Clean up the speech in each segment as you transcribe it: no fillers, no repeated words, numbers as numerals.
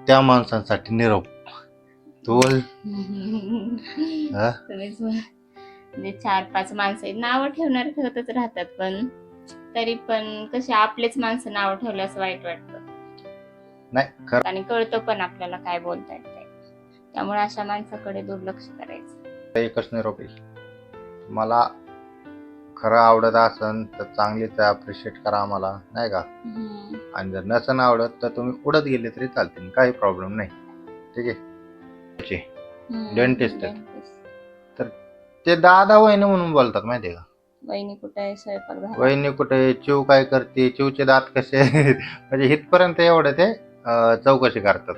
त्या माणसांसाठी निरोप. तू बोल. हा? तुम्हीच म्हणजे 4-5 माणसं नाव ठेवणार ठेवतच राहतात, पण तरी पण कसे आपलेच माणसं नाव ठेवलं असं वाईट वाटतं नाही खरं आणि कळतं पण आपल्याला काय बोलतायत ते. त्यामुळे अशा माणसाकडे दुर्लक्ष करायचं. एकच निरोप आहे, मला खरं आवडत असन तर चांगलीच अप्रिशिएट करा आम्हाला, नाही का. आणि जर नसन आवडत तर तुम्ही उडत गेले तरी चालतील, काही प्रॉब्लेम नाही. ठीक आहे. डेंटिस्ट तर ते दादा वहिनी म्हणून बोलतात माहितीये का. वहिनी कुठे आहे, स्वयंपाक झाला? वहिनी कुठे, चिव काय करते, चिवचे दात कसे आहेत, म्हणजे इथपर्यंत एवढं ते चौकशी करतात.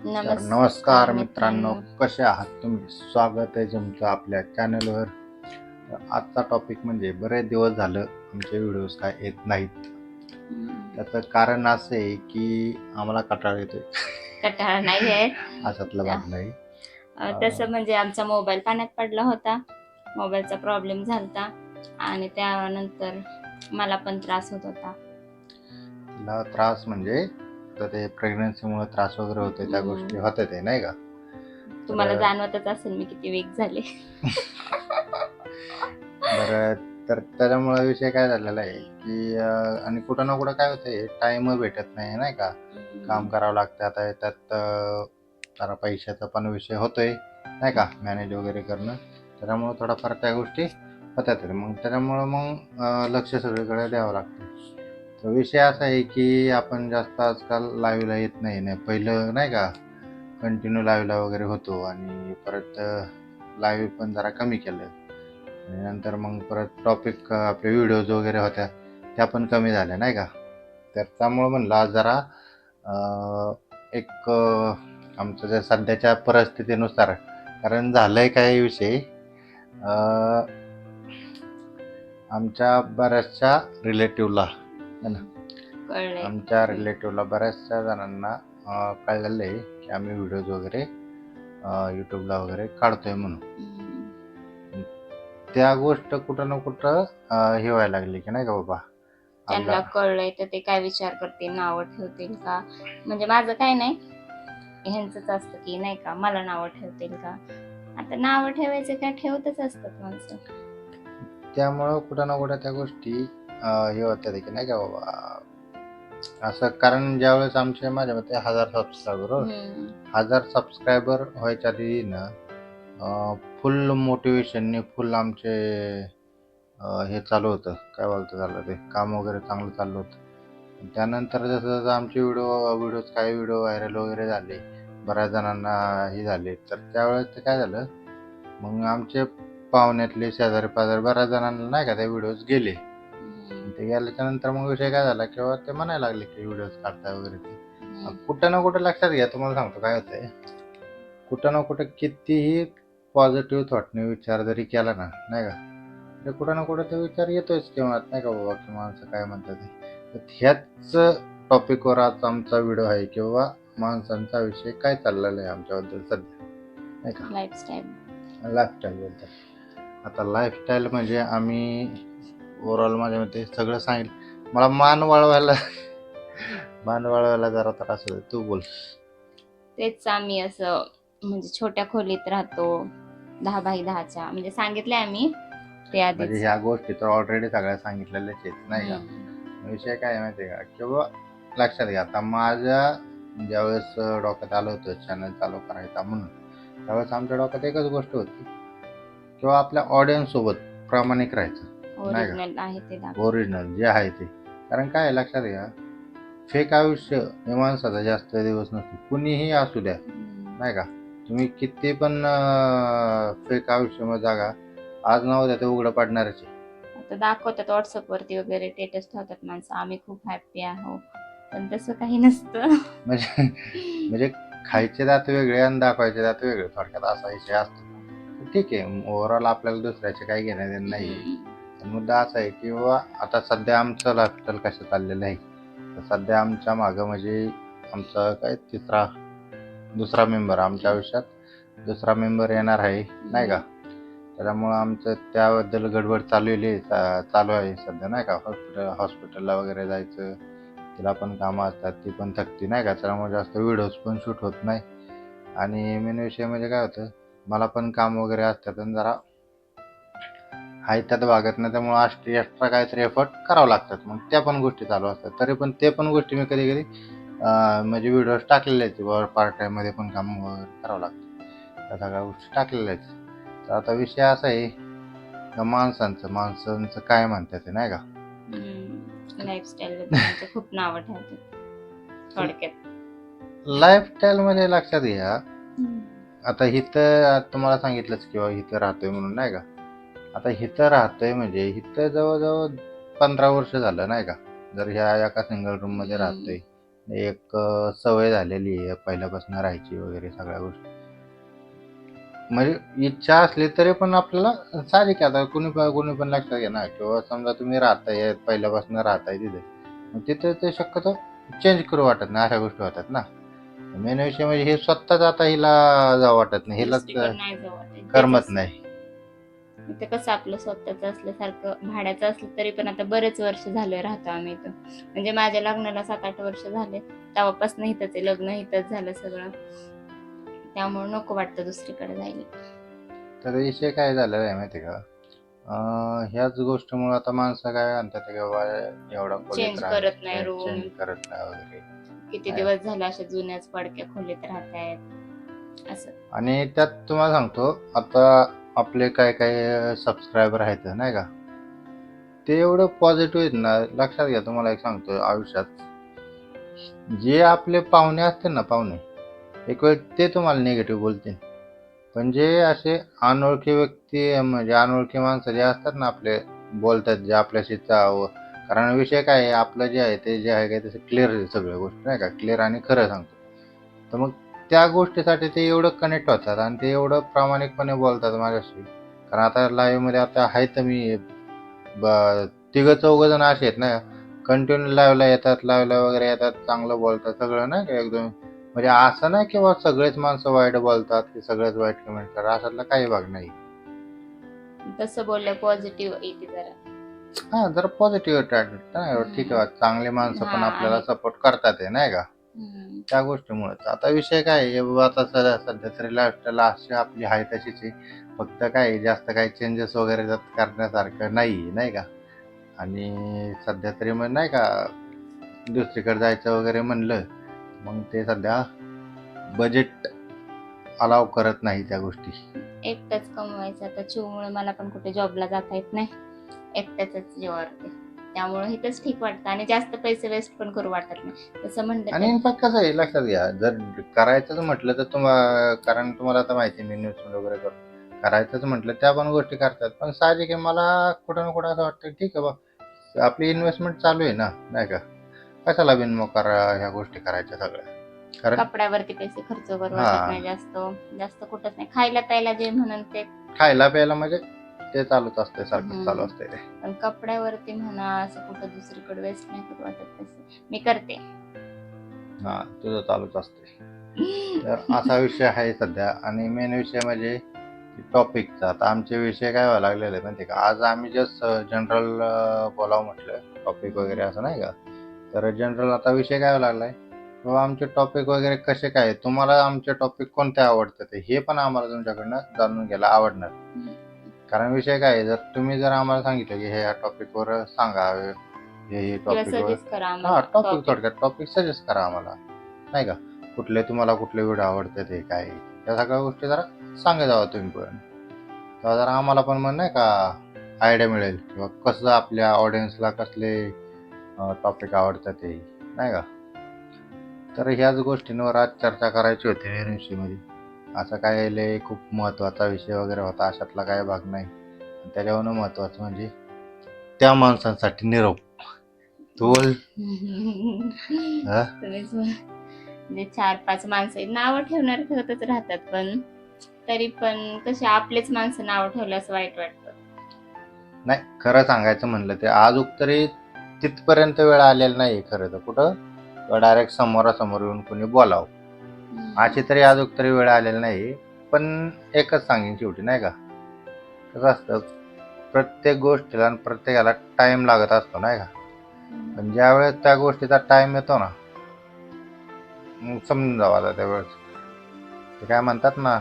तर नमस्कार मित्रांनो, कसे आहात तुम्ही. स्वागत आहे तुमचं आपल्या चॅनलवर. आजचा टॉपिक म्हणजे बरेच दिवस झालं आमचे व्हिडिओज काय येत नाहीत. त्याचं कारण असं आहे की आम्हाला कंटाळा येतोय. कंटाळा नाही आहे अशातला भाग नाही. तसं म्हणजे आमचा मोबाईल पाण्यात पडला होता, मोबाईलचा प्रॉब्लेम झालता आणि त्यानंतर मला पण त्रास होत होता. तिला त्रास म्हणजे तर ते प्रेग्नन्सीमुळे त्रास वगैरे होते, त्या गोष्टी होत्या ते, नाही का. तुम्हाला जाणवतच असेल मी किती वीक झाले. बरं, तर त्याच्यामुळे विषय काय झालेला आहे की आणि कुठं ना कुठं काय होतंय, टाइम भेटत नाही, नाही का. काम करावं लागतं. आता त्यात जरा पैशाचा पण विषय होतोय, नाही का, मॅनेज वगैरे करणं. त्याच्यामुळे थोडाफार त्या गोष्टी होतात. मग त्याच्यामुळं मग लक्ष सगळीकडे द्यावं लागतं. तर विषय असा आहे की आपण जास्त आजकाल लाईव्हला येत नाही. पहिलं नाही का कंटिन्यू लाईव्हला वगैरे होतो आणि परत लाईव्ह पण जरा कमी केलं आणि नंतर मग परत टॉपिक आपले व्हिडिओज वगैरे होत्या त्या पण कमी झाल्या, नाही का. तर त्यामुळं म्हणलं आज जरा एक आमचं जे सध्याच्या परिस्थितीनुसार, कारण झालंय काय विषय, आमच्या बऱ्याचशा रिलेटिव्हला आमच्या रिलेटिव्हला बऱ्याचशा जणांना कळलेलं आहे की आम्ही व्हिडिओज वगैरे यूट्यूबला वगैरे काढतोय म्हणून. त्या गोष्ट कुठं ना कुठं हे व्हायला लागली की नाही का बाबा, त्यांना कळलंय तर ते काय विचार करतील, नावं ठेवतील का. म्हणजे माझं काय नाही, ह्यांचंच असतं की नाही का मला नावं ठेवतील का. आता नावं ठेवायचे काय ठेवतच असतात माणसं. त्यामुळं कुठं ना कुठं त्या गोष्टी हे होत्या की नाही का बाबा असं. कारण ज्यावेळेस आमचे माझ्या मते 1000 सबस्क्रायबर व्हायच्या आधी ना फुल मोटिवेशनने फुल आमचे हे चालू होतं, काय बोलतं झालं ते काम वगैरे चांगलं चाललं होतं. त्यानंतर जसं जसं आमचे व्हिडिओज काही व्हिडिओ व्हायरल वगैरे झाले, बऱ्याच जणांना हे झाले, तर त्यावेळेस ते काय झालं, मग आमचे पाहुण्यातले शेजारी पाजारी बऱ्याच जणांना नाही का ते व्हिडिओज गेले. ते गेल्याच्या नंतर मग विषय काय झाला किंवा ते म्हणायला लागले की व्हिडिओज काढताय वगैरे. ते कुठं ना कुठं लक्षात घ्या, तुम्हाला सांगतो काय होतंय, कुठं ना कुठं कितीही पॉझिटिव्ह थॉटने विचार जरी केला ना, नाही का, तर कुठं ना कुठं तो विचार येतोच किंवा नाही का बाबा की माणसं काय म्हणतात ते. तर ह्याच टॉपिकवर आज आमचा व्हिडिओ आहे किंवा माणसांचा विषय काय चाललेला आहे आमच्याबद्दल सध्या, नाही का. लाईफस्टाईल बोलतात. आता लाईफस्टाईल म्हणजे आम्ही ओव्हरऑल माझ्या मते सगळं सांगितलं. मला मान वळवायला जरा त्रास होतो. तू बोल. तेच आम्ही असं म्हणजे छोट्या खोलीत राहतो, 10x10च्या, म्हणजे सांगितले आम्ही ते आधी. म्हणजे ह्या गोष्टी तर ऑलरेडी सगळ्या सांगितलेल्याच आहेत, नाही का. विषय काय माहिती का, किंवा लक्षात घ्या, आता माझ्या ज्यावेळेस डोक्यात आलं होतं चॅनल चालू करायचा म्हणून, त्यावेळेस आमच्या डोक्यात एकच गोष्ट होती, किंवा आपल्या ऑडियन्स सोबत प्रामाणिक राहायचं, नाही का, ओरिजिनल जे आहे ते. कारण काय लक्षात घ्या, फेक आयुष्य हे माणसाचा जास्त दिवस नसतो, कुणीही असू द्या, नाही का. तुम्ही किती पण फेक आयुष्यामध्ये जागा, आज ना उद्या ते उघडं पडणारच आहे. आता दाखवतात व्हॉट्सअपवरती वगैरे, स्टेटस ठेवतात माणसं, आम्ही खूप हॅप्पी आहोत, पण तसं काही नसतं. म्हणजे खायचे दात वेगळे आणि दाखवायचे दात वेगळे, थोडक्यात असा विषय असतो. ठीक आहे, ओव्हरऑल आपल्याला दुसऱ्याचे काही घेणं देणं नाही. पण मुद्दा असा आहे की बाबा आता सध्या आमचं लाईफस्टाईल कसं चाललेलं आहे, तर सध्या आमच्या मागं म्हणजे आमचा काय दुसरा मेंबर, आमच्या आयुष्यात दुसरा मेंबर येणार आहे, नाही का. त्याच्यामुळं आमचं त्याबद्दल गडबड चालू आहे सध्या, नाही का. हॉस्पिटलला वगैरे जायचं, तिला पण कामं असतात, ती पण थकते नाही का, त्यामुळे जास्त व्हिडिओज पण शूट होत नाही. आणि मेन विषय म्हणजे काय होतं, मला पण काम वगैरे असतात आणि जरा आहे त्यात भागत नाही, त्यामुळे एक्स्ट्रा काहीतरी एफर्ट करावं लागतात. मग त्या पण गोष्टी चालू असतात. तरी पण ते पण गोष्टी मी कधी कधी म्हणजे व्हिडिओज टाकलेले आहेत, बाबा पार्ट टाईममध्ये पण काम वगैरे करावं लागतं, त्या सगळ्या गोष्टी टाकलेल्या आहेत. तर आता विषय असा आहे का माणसांचं काय म्हणतात ते नाही का. लाईफस्टाईल बद्दल खूप नावं ठेवतात थोडक्यात. लाईफस्टाईलमध्ये लक्षात घ्या, आता इथं तुम्हाला सांगितलंच किंवा इथं राहतोय म्हणून नाही का. आता इथं राहतोय म्हणजे इथं जवळजवळ 15 वर्ष झालं नाही का. जर ह्या एका सिंगल रूममध्ये राहतोय, एक सवय झालेली आहे पहिल्यापासून राहायची वगैरे सगळ्या गोष्टी. म्हणजे इच्छा असली तरी पण आपल्याला साहजिक आहे, आता कोणी पण लक्षात घ्या ना, किंवा समजा तुम्ही राहताय पहिल्यापासून राहताय तिथे, मग तिथे ते शक्यतो चेंज करू वाटत नाही, अशा गोष्टी होतात ना. मेन विषय म्हणजे हे स्वतःच आता हिला जावं वाटत नाही, हिलाच दुसरीकडे नाही जाऊ वाटत. करमत नाही. इथं कसं आपलं स्वतःच असल्यासारखं, भाड्याचं असलं तरी पण आता बरेच वर्ष झाले राहतो आम्ही इथं. म्हणजे माझ्या लग्नाला 7-8 वर्ष झाले, तेव्हापासून इथंच आहे, लग्न इथंच झालं सगळं, त्यामुळे नको वाटतं दुसरीकडे जायला. तर विषय काय झालेला आहे माहिती का, ह्याच गोष्टीमुळे आता माणसं काय म्हणतात की बाबा एवढा खोलीत चेंज करत नाही राहायचं, रूम, चेंज करत नाही वगैरे. किती दिवस झाले अशा जुन्याच पडक्या खोलीत राहतायत असं. आणि त्यात तुम्हाला सांगतो, आता आपले काय काय सबस्क्रायबर आहेत नाही का, ते एवढं पॉझिटिव्ह आहेत ना. लक्षात घ्या, तुम्हाला एक सांगतो, आयुष्यात जे आपले पाहुणे असते ना, पाहुणे एक वेळ ते तुम्हाला निगेटिव्ह बोलतील, पण जे असे अनोळखी व्यक्ती म्हणजे अनोळखी माणसं जे असतात ना, आपले बोलतात जे आपल्याशी कारण विषय काय आहे, आपलं जे आहे ते जे आहे काय तसं क्लिअर सगळ्या गोष्टी नाही का, क्लिअर आणि खरं सांगतो. तर मग त्या गोष्टीसाठी ते एवढं कनेक्ट होतात आणि ते एवढं प्रामाणिकपणे बोलतात माझ्याशी. कारण आता लाईव्ह मध्ये आता आहे तर मी तिघं चौघ जण असे आहेत ना, कंटिन्यू लाईव्हला येतात, लाईव्हला वगैरे येतात, चांगलं बोलतात सगळं नाही का एकदम. म्हणजे असं नाही की बा सगळेच माणसं वाईट बोलतात की सगळेच वाईट कमेंट करतात, अशातला काही भाग नाही. तसं बोललं पॉझिटिव्ह येते जरा. हा, जरा पॉझिटिव्ह ठीक आहे, चांगले माणसं पण आपल्याला सपोर्ट करतात नाही का, त्या गोष्टीमुळे. आता विषय काय आहे बाबा, आता सध्या तरी लाईफस्टाईल अशी आपली आहे तशीच आहे, फक्त काय जास्त काही चेंजेस वगैरे त्यात करण्यासारखं नाही का. आणि सध्या तरी मग नाही का दुसरीकडे जायचं वगैरे म्हणलं, मग ते सध्या बजेट अलाव करत नाही त्या गोष्टी. एकटंच कमवायचं, आता चिवमुळे मला पण कुठे जॉबला जाता येत नाही, एकट्याच जीवावर ते, त्यामुळे इथंच ठीक वाटतं आणि जास्त पैसे वेस्ट पण करू वाटत नाही तसं म्हणलं. आणि इनफॅक्ट कसं आहे लक्षात घ्या, जर करायचंच म्हटलं तर कारण तुम्हाला आता माहिती मी इन्व्हेस्टमेंट वगैरे करतो, करायचंच म्हटलं त्या पण गोष्टी करतात, पण साहजिक आहे मला कुठं ना कुठं असं वाटतं ठीक आहे बा, आपली इन्व्हेस्टमेंट चालू आहे ना नाही का, कशाला बिनमोकार ह्या गोष्टी करायच्या सगळ्या. कारण कपड्यावरती पैसे खर्च करू हा, वाटत नाही, जास्त जास्त कुठंच नाही. खायला प्यायला जे म्हणून ते खायला प्यायला म्हणजे ते चालूच असते, सारखं चालू असते ते. पण कपड्यावरती म्हणा असं कुठं दुसरीकडे वेस्ट नाही करू वाटत पैसे, मी करते. हा, तुझं चालूच असते. तर असा विषय आहे सध्या. आणि मेन विषय म्हणजे टॉपिकचा, आता आमचे विषय काय व्हायला लागलेले माहिती का, आज आम्ही जस्ट जनरल बोलावं म्हटलं, टॉपिक वगैरे असं नाही का. तर जनरल आता विषय काय व्हायला लागलाय, किंवा आमचे टॉपिक वगैरे कसे काय, तुम्हाला आमचे टॉपिक कोणते आवडतात हे पण आम्हाला तुमच्याकडनं जाणून घ्यायला आवडणार. कारण विषय काय आहे, जर तुम्ही जर आम्हाला सांगितलं की हे या टॉपिकवर सांगा, हे टॉपिकवर, हा टॉपिक थोडक्यात टॉपिक सजेस्ट करा आम्हाला नाही का, तुम्हाला कुठले व्हिडिओ आवडतात ते काय, त्या सगळ्या गोष्टी जरा सांगा जावा तुम्ही पण, तर जरा आम्हाला पण मग नाही का आयडिया मिळेल किंवा कसं आपल्या ऑडियन्सला कसले टॉपिक आवडतात ते नाही का. तर ह्याच गोष्टींवर आज चर्चा करायची होती मध्ये. असं काय लय खूप महत्त्वाचा विषय वगैरे होता, अशातला काय भाग नाही. त्याच्यावरनं महत्त्वाचं म्हणजे त्या माणसांसाठी निरोप. तू बोल. म्हणजे 4-5 माणसं नाव ठेवतच राहतात, पण तरी पण कसे आपलेच माणसं नाव ठेवलं असं वाईट वाटतं. नाही, खरं सांगायचं म्हणलं ते अजून तरी तिथपर्यंत वेळ आलेला नाही खरं तर, कुठं डायरेक्ट समोरासमोर येऊन कोणी बोलावं, अशी तरी अजून तरी वेळ आलेली नाही. पण एकच सांगेन शेवटी नाही का, कसं असतं प्रत्येक गोष्टीला आणि प्रत्येकाला टाइम लागत असतो नाही का. पण ज्या वेळेस त्या गोष्टीचा टाइम येतो ना, मग समजून जावं आता त्यावेळेस. ते काय म्हणतात ना,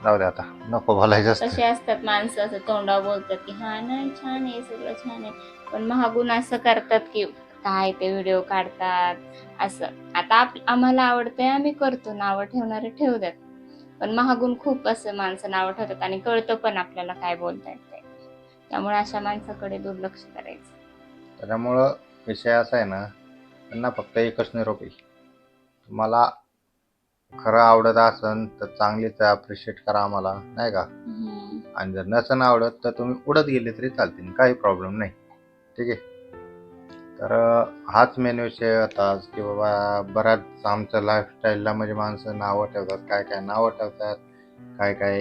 जाऊ दे आता, नको बोलायचं असतं. कसे असतात माणसं, असं तोंडावर बोलतात की हा नाही छान आहे, सगळं छान आहे, पण महागून असं करतात की काय ते व्हिडिओ काढतात असं. आता आम्हाला आवडतंय, आम्ही करतो, नावं ठेवणारे ठेवू द्यात, पण महागून खूप असं माणसं नावं ठेवतात आणि कळतं पण आपल्याला काय बोलतायत ते. त्यामुळे अशा माणसाकडे दुर्लक्ष करायचं. त्याच्यामुळं विषय असा आहे ना, त्यांना फक्त एकच निरोप आहे, तुम्हाला खरं आवडत असन तर चांगलीच अप्रिशिएट करा आम्हाला, नाही का. आणि जर नसन आवडत तर तुम्ही उडत गेले तरी चालतील, काही प्रॉब्लेम नाही. ठीक आहे. तर हाच मेन विषय होता आज, की बाबा बऱ्याच आमच्या लाईफस्टाईलला म्हणजे माणसं नावं ठेवतात, काय काय नावं ठेवतात, काय काय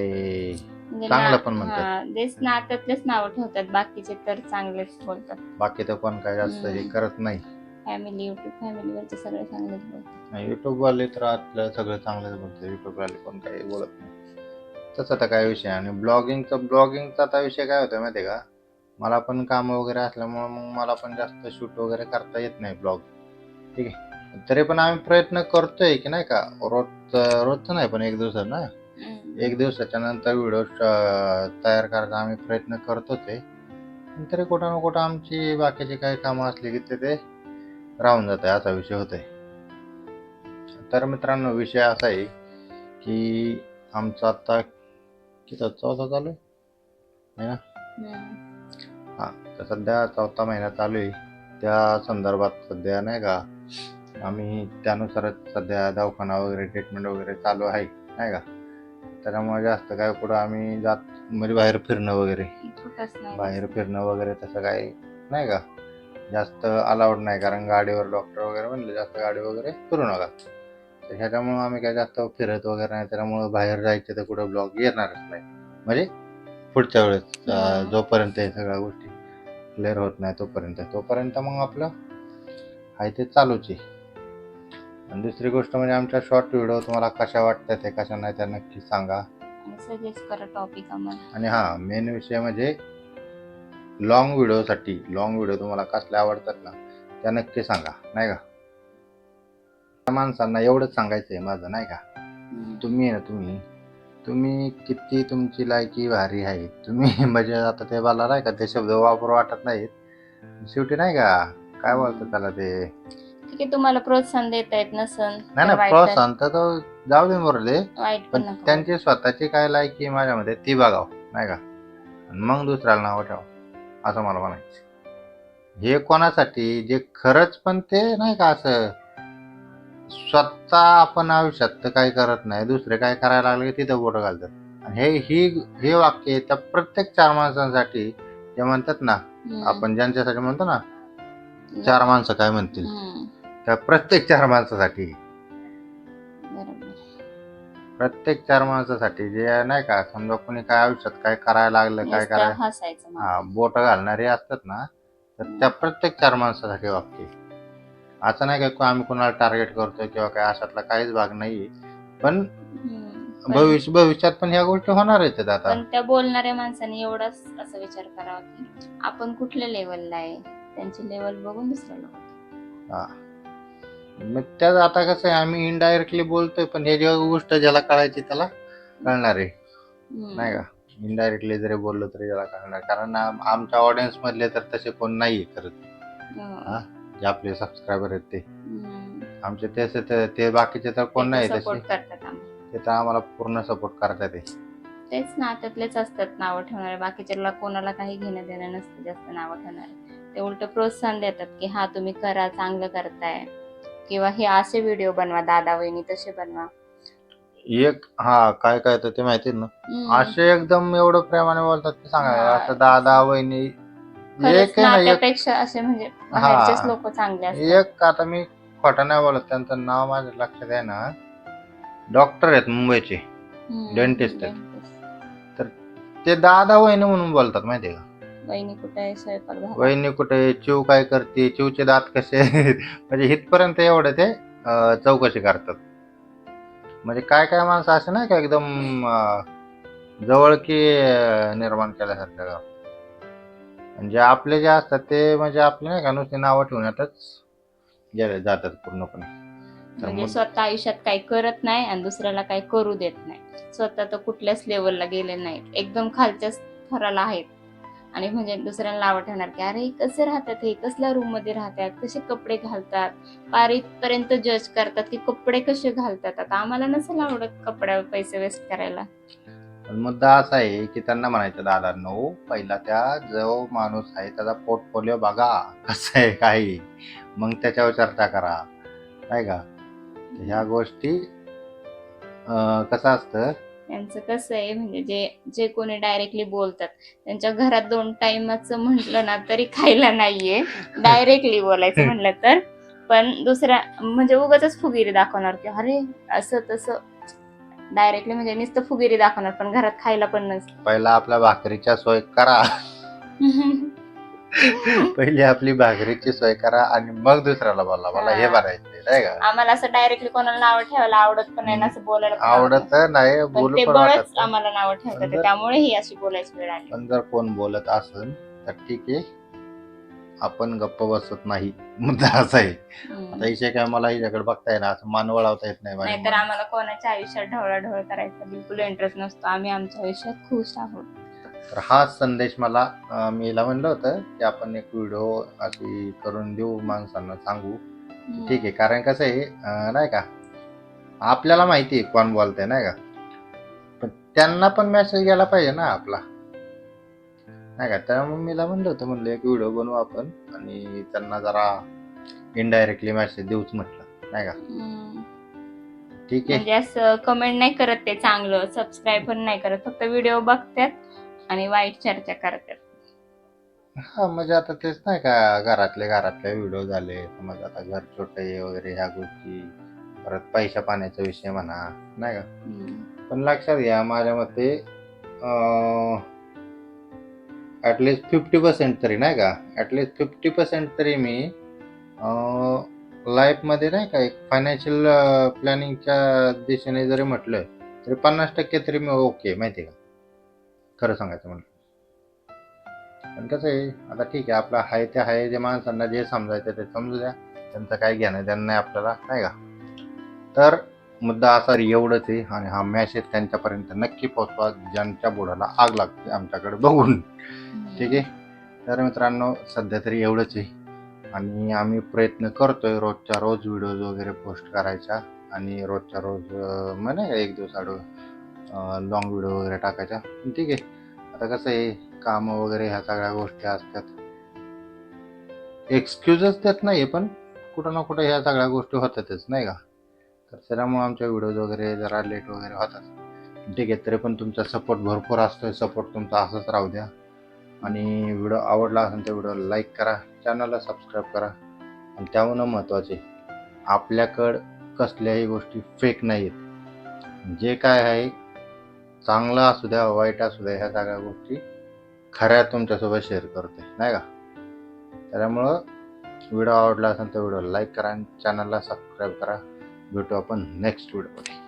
म्हणजे चांगलं पण म्हणतात. तेच नात्यातलेच नावं ठेवतात, बाकीचे तर चांगलेच बोलतात. बाकी तर कोण काय जास्त हे करत नाही. फॅमिली, युट्यूब फॅमिलीवरचे सगळे चांगलेच बोलतात. युट्यूबवाले तर आपलं सगळं चांगलंच बोलतात, युट्यूबवाले कोण काही बोलत नाही. तसं तर काय विषय. आणि ब्लॉगिंगचा आता विषय काय होता माहिती आहे का, मला पण काम वगैरे असल्यामुळे मग मला पण जास्त शूट वगैरे करता येत नाही ब्लॉग. ठीक आहे. तरी पण आम्ही प्रयत्न करतोय की नाही का, रोजचं नाही पण एक दिवसात ना, एक दिवसाच्या नंतर व्हिडिओ तयार करायचा आम्ही प्रयत्न करतोच आहे. तरी कुठं ना कुठं आमची बाकीची काही कामं असली की ते राहून जात आहे, असा विषय होत आहे. तर मित्रांनो, विषय असा आहे की आमचा आता किती चौथा चालू आहे ना. हां, तर सध्या 4था महिना चालू आहे. त्या संदर्भात सध्या नाही का, आम्ही त्यानुसारच सध्या दवाखाना वगैरे ट्रीटमेंट वगैरे चालू आहे, नाही का. त्याच्यामुळे जास्त काय कुठं आम्ही जात म्हणजे बाहेर फिरणं वगैरे तसं काही नाही का, जास्त अलाउड नाही. कारण गाडीवर डॉक्टर वगैरे म्हणले जास्त गाडी वगैरे फिरू नका. तर ह्याच्यामुळं आम्ही काय जास्त फिरत वगैरे नाही. त्याच्यामुळं बाहेर जायचे तर कुठं ब्लॉग येणारच नाही, म्हणजे पुढच्या वेळेस जोपर्यंत हे सगळ्या गोष्टी क्लिअर होत नाही तोपर्यंत मग आपलं आहे ते चालूच आहे. आणि दुसरी गोष्ट म्हणजे आमच्या शॉर्ट व्हिडिओ तुम्हाला कशा वाटतात ते, कशा नाही त्या नक्की सांगा. सजेस्ट करा टॉपिक आम्हाला. आणि हा, मेन विषय म्हणजे लॉंग व्हिडिओ तुम्हाला कसल्या आवडतात ना, त्या नक्की सांगा, नाही का. माणसांना एवढंच सांगायचं आहे माझं, नाही का. तुम्ही आहे ना, तुम्ही किती तुमची लायकी भारी आहे, तुम्ही म्हणजे आता ते मला नाही का ते शब्द वापरू वाटत नाहीत, शेवटी नाही का काय बोलतात त्याला ते. ठीक आहे, तुम्हाला प्रोत्साहन देता येत नसन, नाही प्रोत्साहन तर जाऊ दे मोरले, पण पण त्यांची स्वतःची काय लायकी माझ्यामध्ये ती बघाव, नाही का. आणि मग दुसऱ्याला नाव ठेवा, असं मला म्हणायचं. हे कोणासाठी, जे खरंच पण ते नाही का असं स्वतः आपण आयुष्यात तर काही करत नाही, दुसरे काय करायला लागले तिथं बोटं घालतात. आणि हे वाक्य त्या प्रत्येक 4 माणसांसाठी, जे म्हणतात ना आपण ज्यांच्यासाठी म्हणतो ना 4 माणसं काय म्हणतील, त्या प्रत्येक 4 माणसासाठी, प्रत्येक 4 माणसासाठी जे नाही का, समजा कोणी काय आयुष्यात काय करायला लागलं, काय करायला बोट घालणारे असतात ना, तर त्या प्रत्येक 4 माणसासाठी वाक्य. असं नाही का आम्ही कोणाला टार्गेट करतोय किंवा काय, अशातला काहीच भाग नाहीये. पण भविष्यात पण ह्या गोष्टी होणार आहेत आता. पण त्या बोलणाऱ्या माणसाने एवढाच असा विचार करावा की आपण कुठल्या लेवलला आहे, त्यांची लेवल बघून दुसऱ्याला. मग त्यात आता कसं आहे, आम्ही इनडायरेक्टली बोलतोय, पण हे जेव्हा गोष्ट ज्याला कळायची त्याला कळणार आहे, नाही का. इनडायरेक्टली जरी बोललो तरी ज्याला कळणार, कारण आमच्या ऑडियन्स मधले तर तसे कोण नाहीये करत. जे आपले सबस्क्रायबर आहेत ते आमचे ते बाकीचे तर कोण नाही तसे, ते तर आम्हाला पूर्ण सपोर्ट करतात. तेच नात्यातलेच असतात नावं ठेवणारे, बाकीच्या कोणाला काही घेणं देणं नसतं जास्त नावं ठेवणारे. ते उलट प्रोत्साहन देतात की हा तुम्ही करा, चांगलं करताय, किंवा हे असे व्हिडिओ बनवा, दादा वहिनी तसे बनवा. काय तर ते माहिती ना, असे एकदम एवढं प्रेमाने बोलतात की सांगा, असं दादा वहिनी एक नात्यापेक्षा असे म्हणजे बाहेरचेच लोक चांगले असतात. एक आता मी खोटं नाही बोलत, त्यांचं नाव माझ्या लक्षात आहे ना, डॉक्टर आहेत मुंबईचे, डेंटिस्ट आहेत. तर ते दादा वहिनी म्हणून बोलतात माहितीये का. वहिनी कुठे आहे, स्वयंपाक झाला, वहिनी कुठे, चिव काय करते, चिवचे दात कसे आहेत, म्हणजे इथपर्यंत एवढं ते चौकशी करतात. म्हणजे काय काय माणसं असे नाही का एकदम जवळकी निर्माण केल्यासारखं. म्हणजे आपले जे असतात ते म्हणजे आपले नाही का नुसते नावं ठेवण्यातच गेले जातात पूर्णपणे. तर म्हणजे मग स्वतः आयुष्यात काही करत नाही आणि दुसऱ्याला काही करू देत नाही. स्वतः तर कुठल्याच लेवलला गेले नाहीत, एकदम खालच्या थराला आहेत. आणि म्हणजे दुसऱ्यांना नावं ठेवणार की अरे कसे राहतात, हे कसल्या रूम मध्ये राहतात, कसे कपडे घालतात, पार इथपर्यंत जज करतात की कपडे कसे घालतात. आता आम्हाला नसेल आवडत कपड्यावर पैसे वेस्ट करायला. पण मुद्दा असा आहे की त्यांना म्हणायचं दादांनो, पहिला त्या जो माणूस आहे त्याचा पोर्टफोलिओ बघा कसं आहे काय आहे. मग त्याच्यावर चर्चा करा नाही का. तर ह्या गोष्टी कसं असतं. त्यांचं कसं आहे म्हणजे जे जे कोणी डायरेक्टली बोलतात त्यांच्या घरात 2 टाइमचं म्हटलं ना तरी खायला नाहीये, डायरेक्टली बोलायचं म्हटलं तर. पण दुसऱ्या म्हणजे उगाचच फुगिरी दाखवणार की अरे असं तसं, डायरेक्टली म्हणजे नुसतं फुगिरी दाखवणार पण घरात खायला पण नसतं. पहिला आपल्या भाकरीच्या सोय करा. पहिली आपली भाकरीची सोय करा आणि मग दुसऱ्याला बोला मला हे हा. बनायचंय नाही का. आम्हाला असं डायरेक्टली कोणाला नाव ठेवायला आवडत पण नाही ना, असं बोलायला पण आवडत आवडत नाही. नाही पण बोलू ते पण वाटत बळच नाही. आम्हाला नाव पण ठेवतात जर त्यामुळे ही अशी बोलायची वेळ आली. पण जर कोण बोलत असेल तर ठीक आहे, आपण गप्प बसत नाही. मुद्दा असा आहे. आता विषय काय मला हिच्याकडे बघता येणार असं मान वळवता येत नाही माझ्या नाहीतर मनात. आम्हाला कोणाच्या आयुष्यात ढवळाढवळ करायचा बिलकुल इंटरेस्ट नसतो. आम्ही आमच्या आयुष्यात खुश आहोत. तर हाच संदेश मला मी हिला म्हणलं होतं की आपण एक व्हिडिओ अशी करून देऊ माणसांना सांगू. ठीक आहे, कारण कसं आहे नाही का, आपल्याला माहिती आहे कोण बोलतंय नाही का, पण त्यांना पण मेसेज गेला पाहिजे ना आपला नाही का. त्यामुळे मीला म्हणलं होतं, म्हणलं एक व्हिडिओ बनवू आपण आणि त्यांना जरा इनडायरेक्टली मेसेज देऊच म्हटलं नाही का. ठीक आहे. म्हणजे असं कमेंट नाही करत ते, चांगलं सबस्क्राईब पण नाही करत, फक्त व्हिडिओ बघतात आणि वाईट चर्चा करतात. हा म्हणजे आता तेच नाही का, घरातले व्हिडिओ झाले, समज आता घर छोटं आहे वगैरे ह्या गोष्टी, परत पैशा पाण्याचा विषय म्हणा नाही का. पण लक्षात घ्या माझ्या मते ॲटलिस्ट 50% तरी नाही का, ॲटलिस्ट 50% तरी मी लाईफमध्ये नाही का एक फायनान्शियल प्लॅनिंगच्या दिशेने जरी म्हटलं तरी 50% तरी मी ओके माहिती आहे का, खरं सांगायचं म्हटलं. पण कसं आहे आता ठीक आहे, आपलं आहे ते आहे, जे माणसांना जे समजायचं ते समजू द्या, त्यांचं काय घेणं देणं नाही आपल्याला नाही का. तर मुद्दा असा एवढंच आहे आणि हा मेसेज त्यांच्यापर्यंत नक्की पोहोचवा ज्यांच्या बुडाला आग लागते आमच्याकडे बघून. ठीक आहे. तर मित्रांनो सध्या तरी एवढंच आहे आणि आम्ही प्रयत्न करतोय रोजच्या रोज व्हिडिओज वगैरे पोस्ट करायचा आणि रोजच्या रोज म्हणजे एक दिवस आड लॉंग व्हिडिओ वगैरे टाकायचा. ठीक आहे. आता कसं आहे कामं वगैरे ह्या सगळ्या गोष्टी असतात, एक्सक्यूजच देत नाही पण कुठं ना कुठं ह्या सगळ्या गोष्टी होतातच नाही का. तर त्यामुळे आमच्या व्हिडिओज वगैरे जरा लेट वगैरे होतात. ठीक आहे, तरी पण तुमचा सपोर्ट भरपूर असतोय, सपोर्ट तुमचा असंच राहू द्या. आणि व्हिडिओ आवडला असेल तर व्हिडिओला लाईक करा, चॅनलला सबस्क्राईब करा. आणि त्याहून महत्त्वाचे, आपल्याकडं कसल्याही गोष्टी फेक नाही आहेत. जे काय आहे चांगलं असू द्या वाईट असू द्या ह्या सगळ्या गोष्टी खऱ्या तुमच्यासोबत शेअर करते नाही का. त्यामुळं व्हिडिओ आवडला असेल तर व्हिडिओला लाईक करा आणि चॅनलला सबस्क्राईब करा. भेटू आपण नेक्स्ट व्हिडिओमध्ये.